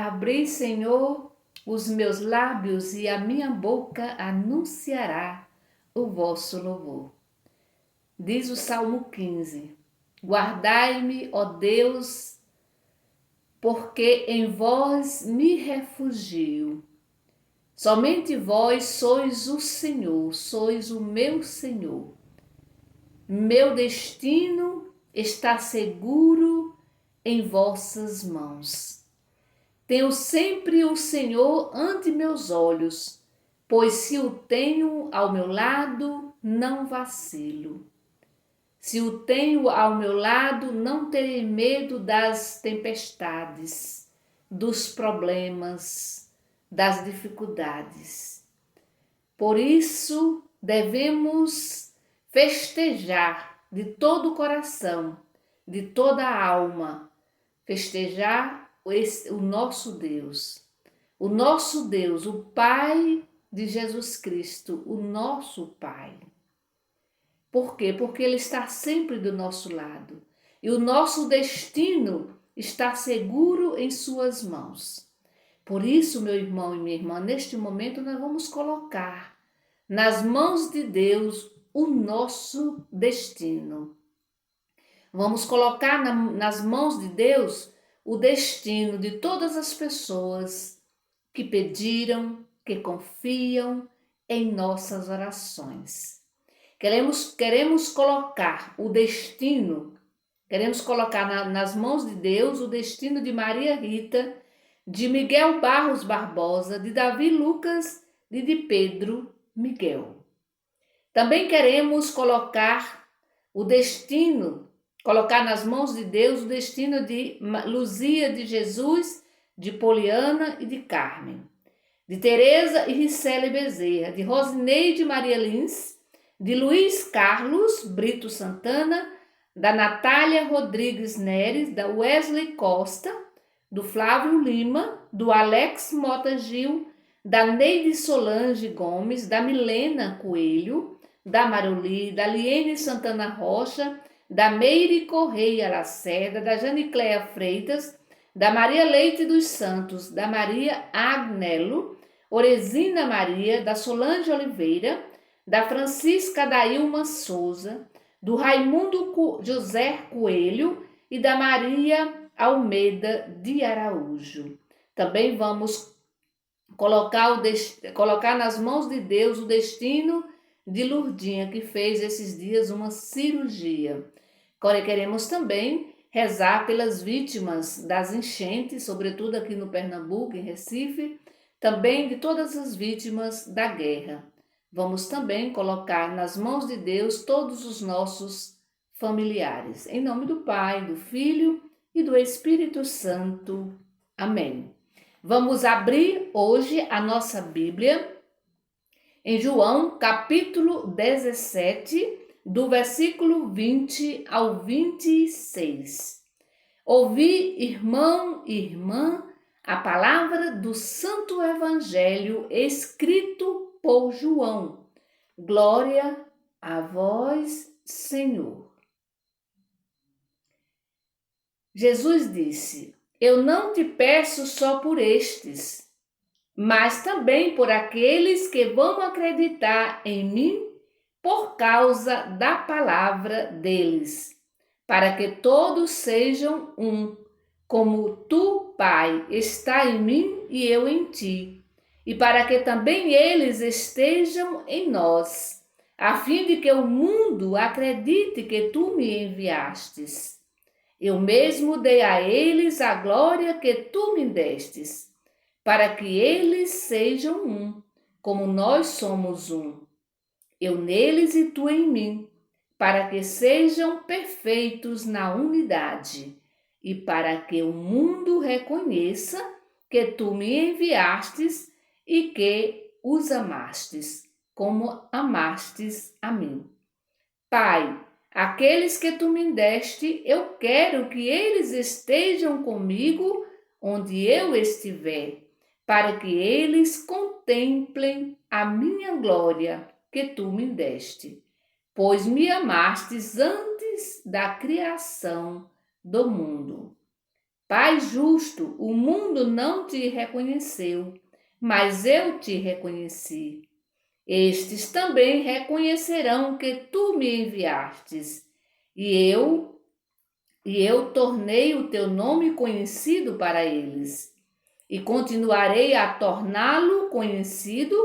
Abri, Senhor, os meus lábios e a minha boca anunciará o vosso louvor. Diz o Salmo 15: Guardai-me, ó Deus, porque em vós me refugio. Somente vós sois o Senhor, sois o meu Senhor. Meu destino está seguro em vossas mãos. Tenho sempre o Senhor ante meus olhos, pois se o tenho ao meu lado, não vacilo. Se o tenho ao meu lado, não terei medo das tempestades, dos problemas, das dificuldades. Por isso, devemos festejar de todo o coração, de toda a alma, festejar o nosso Deus, o Pai de Jesus Cristo, o nosso Pai. Por quê? Porque Ele está sempre do nosso lado e o nosso destino está seguro em Suas mãos. Por isso, meu irmão e minha irmã, neste momento nós vamos colocar nas mãos de Deus o nosso destino. Vamos colocar nas mãos de Deus o destino de todas as pessoas que pediram, que confiam em nossas orações. Queremos colocar o destino, queremos colocar nas mãos de Deus o destino de Maria Rita, de Miguel Barros Barbosa, de Davi Lucas e de Pedro Miguel. Também queremos colocar nas mãos de Deus o destino de Luzia de Jesus, de Poliana e de Carmen, de Tereza e Ricele Bezerra, de Rosineide Maria Lins, de Luiz Carlos Brito Santana, da Natália Rodrigues Neres, da Wesley Costa, do Flávio Lima, do Alex Mota Gil, da Neide Solange Gomes, da Milena Coelho, da Maroli, da Liene Santana Rocha, da Meire Correia Lacerda, da Janicléia Freitas, da Maria Leite dos Santos, da Maria Agnello, Oresina Maria, da Solange Oliveira, da Francisca Dailma Souza, do Raimundo José Coelho e da Maria Almeida de Araújo. Também vamos colocar nas mãos de Deus o destino de Lurdinha, que fez esses dias uma cirurgia. Queremos também rezar pelas vítimas das enchentes, sobretudo aqui no Pernambuco, em Recife, também de todas as vítimas da guerra. Vamos também colocar nas mãos de Deus todos os nossos familiares. Em nome do Pai, do Filho e do Espírito Santo. Amém. Vamos abrir hoje a nossa Bíblia em João, capítulo 17, do versículo 20 ao 26. Ouvi, irmão e irmã, a palavra do Santo Evangelho escrito por João. Glória a vós, Senhor. Jesus disse: Eu não te peço só por estes, mas também por aqueles que vão acreditar em mim por causa da palavra deles, para que todos sejam um, como tu, Pai, está em mim e eu em ti, e para que também eles estejam em nós, a fim de que o mundo acredite que tu me enviastes. Eu mesmo dei a eles a glória que tu me destes, para que eles sejam um, como nós somos um. Eu neles e tu em mim, para que sejam perfeitos na unidade, e para que o mundo reconheça que tu me enviastes e que os amastes, como amastes a mim. Pai, aqueles que tu me deste, eu quero que eles estejam comigo onde eu estiver, para que eles contemplem a minha glória que tu me deste, pois me amastes antes da criação do mundo. Pai justo, o mundo não te reconheceu, mas eu te reconheci. Estes também reconhecerão que tu me enviastes, e eu tornei o teu nome conhecido para eles, e continuarei a torná-lo conhecido,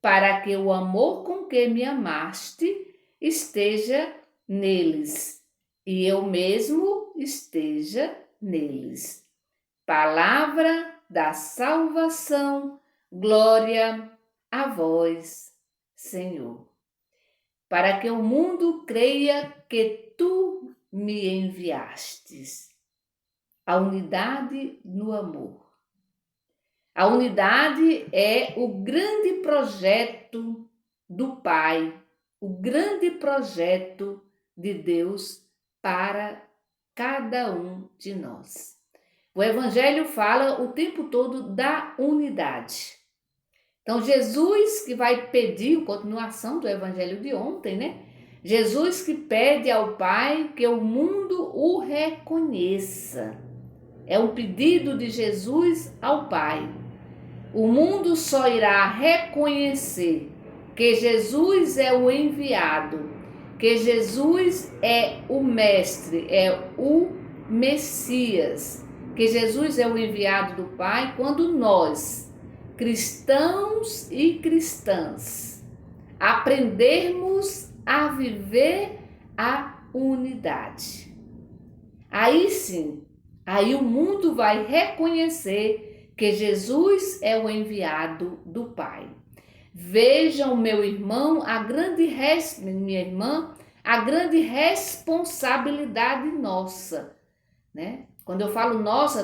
para que o amor com que me amaste esteja neles, e eu mesmo esteja neles. Palavra da salvação, glória a vós, Senhor. Para que o mundo creia que tu me enviastes. A unidade no amor. A unidade é o grande projeto do Pai, o grande projeto de Deus para cada um de nós. O Evangelho fala o tempo todo da unidade. Então, Jesus que vai pedir, continuação do Evangelho de ontem, né? Jesus que pede ao Pai que o mundo o reconheça. É um pedido de Jesus ao Pai. O mundo só irá reconhecer que Jesus é o enviado, que Jesus é o Mestre, é o Messias, que Jesus é o enviado do Pai quando nós, cristãos e cristãs, aprendermos a viver a unidade. Aí sim, aí o mundo vai reconhecer que Jesus é o enviado do Pai. Vejam, meu irmão, minha irmã, a grande responsabilidade nossa, né? Quando eu falo nossa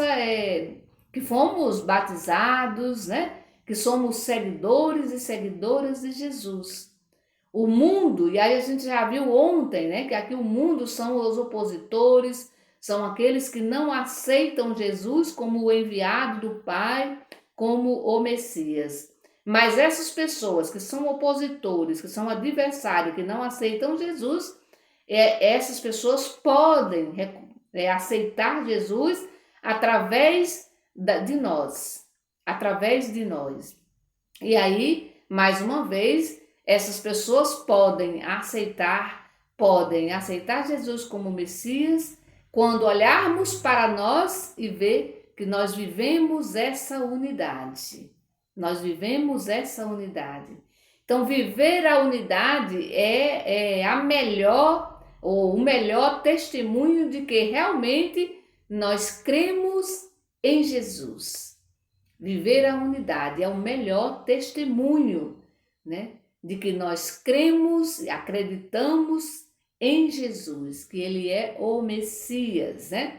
é que fomos batizados, né? Que somos seguidores e seguidoras de Jesus. O mundo, e aí a gente já viu ontem, né? Que aqui o mundo são os opositores, são aqueles que não aceitam Jesus como o enviado do Pai, como o Messias. Mas essas pessoas que são opositores, que são adversários, que não aceitam Jesus, essas pessoas podem aceitar Jesus através de nós, através de nós. E aí, mais uma vez, essas pessoas podem aceitar Jesus como Messias quando olharmos para nós e ver que nós vivemos essa unidade. Nós vivemos essa unidade. Então, viver a unidade é a melhor ou o melhor testemunho de que realmente nós cremos em Jesus. Viver a unidade é o melhor testemunho, né, de que nós cremos e acreditamos em Jesus, que Ele é o Messias, né?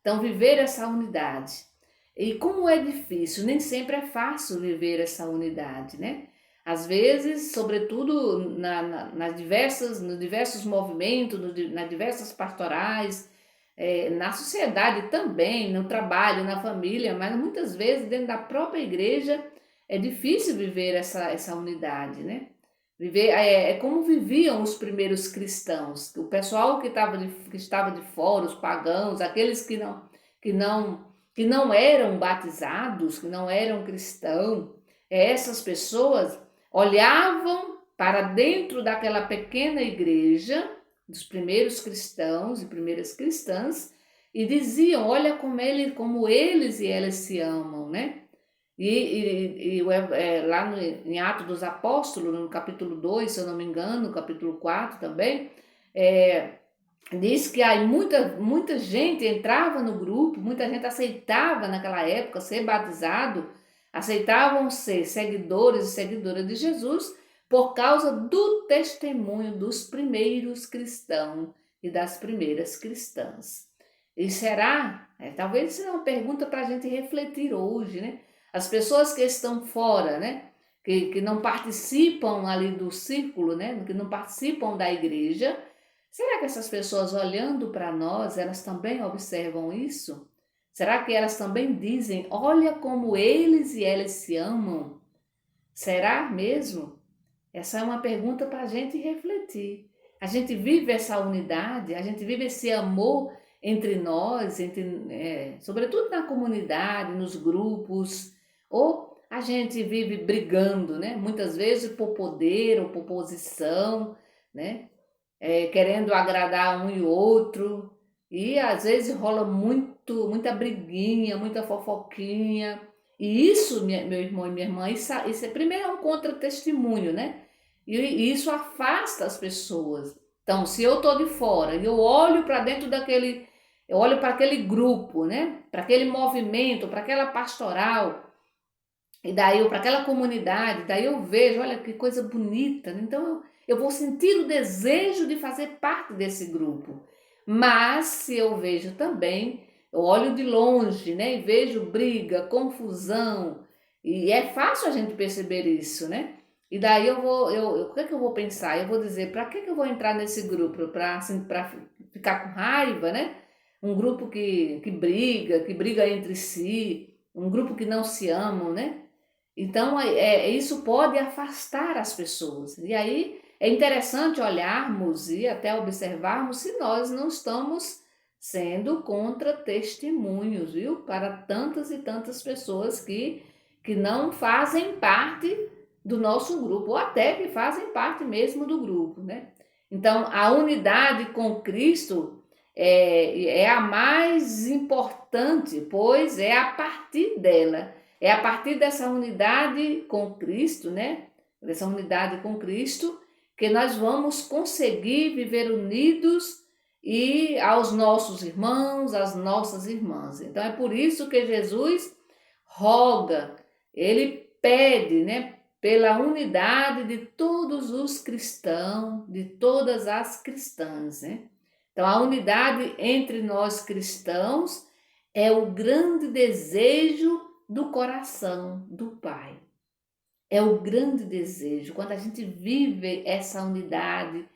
Então, viver essa unidade. E como é difícil, nem sempre é fácil viver essa unidade, né? Às vezes, sobretudo nos diversos movimentos, nas diversas pastorais, na sociedade também, no trabalho, na família, mas muitas vezes dentro da própria igreja é difícil viver essa unidade, né? Viver é como viviam os primeiros cristãos, o pessoal que estava de fora, os pagãos, aqueles que não eram batizados, que não eram cristãos, essas pessoas olhavam para dentro daquela pequena igreja dos primeiros cristãos e primeiras cristãs e diziam, olha como eles e elas se amam, né? Lá em Atos dos Apóstolos, no capítulo 2, se eu não me engano, no capítulo 4 também, diz que aí muita gente entrava no grupo, muita gente aceitava naquela época ser batizado, aceitavam ser seguidores e seguidoras de Jesus por causa do testemunho dos primeiros cristãos e das primeiras cristãs. E será? Talvez seja uma pergunta para a gente refletir hoje, né? As pessoas que estão fora, né? Que não participam ali do círculo, né? Que não participam da igreja. Será que essas pessoas olhando para nós, elas também observam isso? Será que elas também dizem, olha como eles e elas se amam? Será mesmo? Essa é uma pergunta para a gente refletir. A gente vive essa unidade, a gente vive esse amor entre nós, sobretudo na comunidade, nos grupos, ou a gente vive brigando, né? Muitas vezes por poder ou por posição, né? Querendo agradar um e outro, e às vezes rola muita briguinha, muita fofoquinha, e isso, meu irmão e minha irmã, isso primeiro é um contra-testemunho, né? E isso afasta as pessoas. Então, se eu estou de fora e eu olho para dentro daquele, eu olho para aquele grupo, né? Para aquele movimento, para aquela pastoral, e daí para aquela comunidade, daí eu vejo, olha que coisa bonita, né? Então eu vou sentir o desejo de fazer parte desse grupo. Mas se eu vejo também, eu olho de longe, né? E vejo briga, confusão, e é fácil a gente perceber isso, né? E daí o que é que eu vou pensar? Eu vou dizer, para que eu vou entrar nesse grupo? Para assim, para ficar com raiva, né? Um grupo que briga entre si, um grupo que não se amam, né? Então, isso pode afastar as pessoas. E aí é interessante olharmos e até observarmos se nós não estamos sendo contra-testemunhos, viu? Para tantas e tantas pessoas que não fazem parte do nosso grupo, ou até que fazem parte mesmo do grupo, né? Então, a unidade com Cristo é a mais importante, pois é a partir dela, é a partir dessa unidade com Cristo, né? Dessa unidade com Cristo, que nós vamos conseguir viver unidos e aos nossos irmãos, às nossas irmãs. Então é por isso que Jesus roga, ele pede, né? Pela unidade de todos os cristãos, de todas as cristãs, né? Então a unidade entre nós cristãos é o grande desejo do coração do Pai. É o grande desejo. Quando a gente vive essa unidade,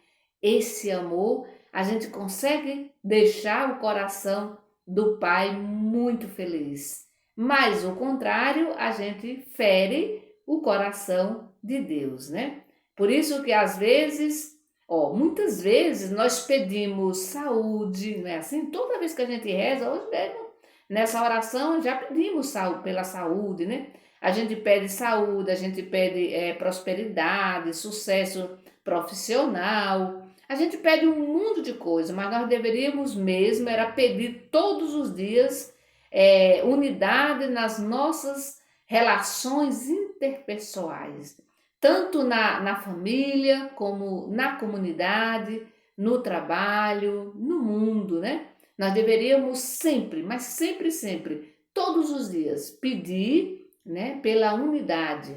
esse amor, a gente consegue deixar o coração do Pai muito feliz. Mas o contrário, a gente fere o coração de Deus, né? Por isso que às vezes, muitas vezes nós pedimos saúde, não é assim? Toda vez que a gente reza, hoje mesmo, nessa oração já pedimos pela saúde, né? A gente pede saúde, a gente pede prosperidade, sucesso profissional, a gente pede um mundo de coisas, mas nós deveríamos mesmo era pedir todos os dias unidade nas nossas relações interpessoais, tanto na família, como na comunidade, no trabalho, no mundo, né? Nós deveríamos sempre, mas sempre, sempre, todos os dias, pedir, né, pela unidade,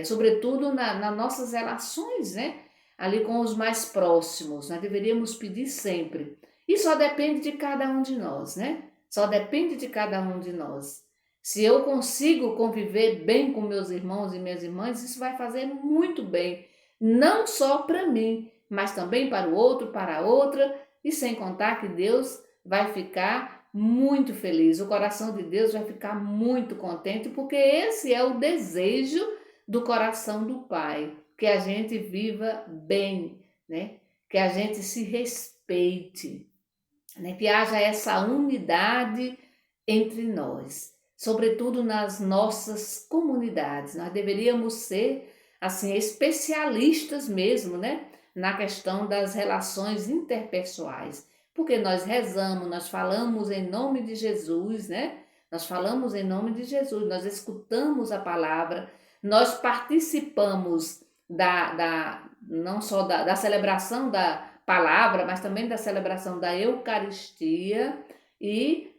sobretudo nas nossas relações, né, ali com os mais próximos. Nós deveríamos pedir sempre. E só depende de cada um de nós, né? Só depende de cada um de nós. Se eu consigo conviver bem com meus irmãos e minhas irmãs, isso vai fazer muito bem, não só para mim, mas também para o outro, para a outra, e sem contar que Deus vai ficar muito feliz, o coração de Deus vai ficar muito contente, porque esse é o desejo do coração do Pai, que a gente viva bem, né? Que a gente se respeite, né? Que haja essa unidade entre nós, sobretudo nas nossas comunidades. Nós deveríamos ser assim especialistas mesmo, né, na questão das relações interpessoais, porque nós rezamos, nós falamos em nome de Jesus, né? Nós falamos em nome de Jesus, nós escutamos a palavra, nós participamos não só da celebração da palavra, mas também da celebração da Eucaristia, e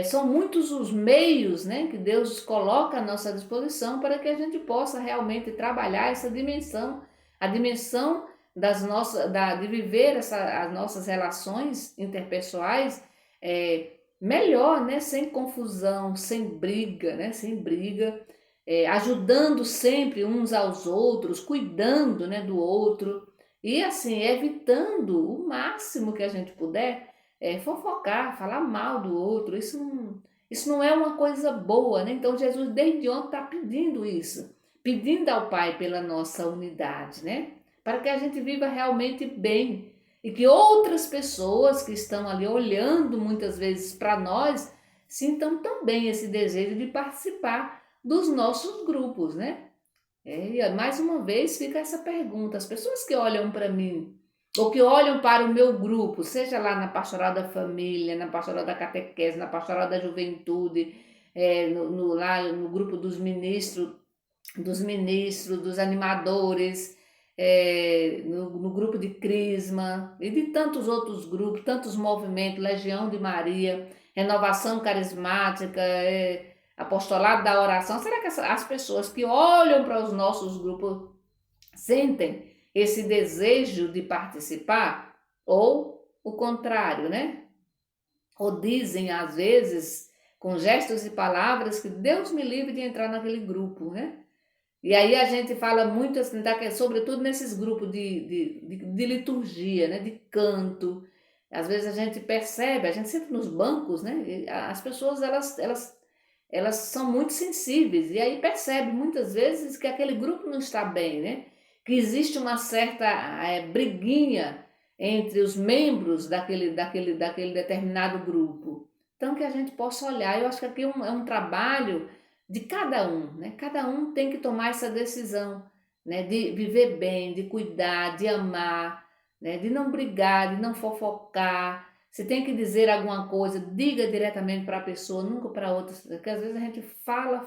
são muitos os meios, né, que Deus coloca à nossa disposição para que a gente possa realmente trabalhar essa dimensão, a dimensão de viver as nossas relações interpessoais melhor, né, sem confusão, sem briga, né, sem briga, ajudando sempre uns aos outros, cuidando, né, do outro, e assim, evitando o máximo que a gente puder fofocar, falar mal do outro. Isso não é uma coisa boa, né? Então Jesus desde ontem está pedindo isso, pedindo ao Pai pela nossa unidade, né? Para que a gente viva realmente bem. e que outras pessoas que estão ali olhando muitas vezes para nós sintam também esse desejo de participar dos nossos grupos, né? E mais uma vez fica essa pergunta: as pessoas que olham para mim, ou que olham para o meu grupo, seja lá na pastoral da família, na pastoral da catequese, na pastoral da juventude, lá no grupo dos ministros, dos animadores, no grupo de Crisma e de tantos outros grupos, tantos movimentos, Legião de Maria, Renovação Carismática, Apostolado da Oração. Será que as pessoas que olham para os nossos grupos sentem esse desejo de participar? Ou o contrário, né? Ou dizem às vezes, com gestos e palavras, que Deus me livre de entrar naquele grupo, né? E aí a gente fala muito assim, sobretudo nesses grupos de liturgia, né, de canto. Às vezes a gente percebe, a gente senta nos bancos, né, e as pessoas elas são muito sensíveis e aí percebe muitas vezes que aquele grupo não está bem, né, que existe uma certa briguinha entre os membros daquele determinado grupo. Então que a gente possa olhar, eu acho que aqui é um trabalho de cada um, né? Cada um tem que tomar essa decisão, né? De viver bem, de cuidar, de amar, né? De não brigar, de não fofocar. Se tem que dizer alguma coisa, diga diretamente para a pessoa, nunca para outras, porque às vezes a gente fala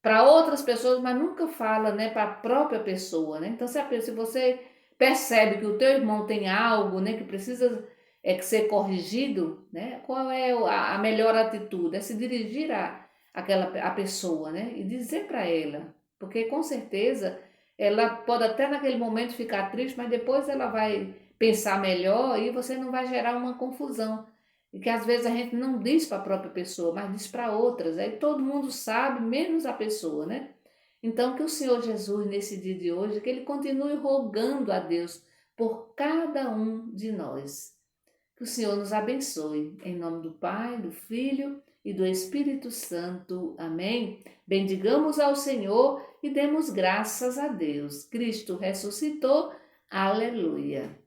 para outras pessoas, mas nunca fala, né, para a própria pessoa, né? Então, se você percebe que o teu irmão tem algo, né, que precisa que ser corrigido, né? Qual é a melhor atitude? É se dirigir a pessoa, né? E dizer para ela, porque com certeza ela pode até naquele momento ficar triste, mas depois ela vai pensar melhor e você não vai gerar uma confusão. E que às vezes a gente não diz para a própria pessoa, mas diz para outras. Aí todo mundo sabe, menos a pessoa, né? Então que o Senhor Jesus, nesse dia de hoje, que Ele continue rogando a Deus por cada um de nós. Que o Senhor nos abençoe. Em nome do Pai, do Filho e do Espírito Santo. Amém? Bendigamos ao Senhor e demos graças a Deus. Cristo ressuscitou. Aleluia.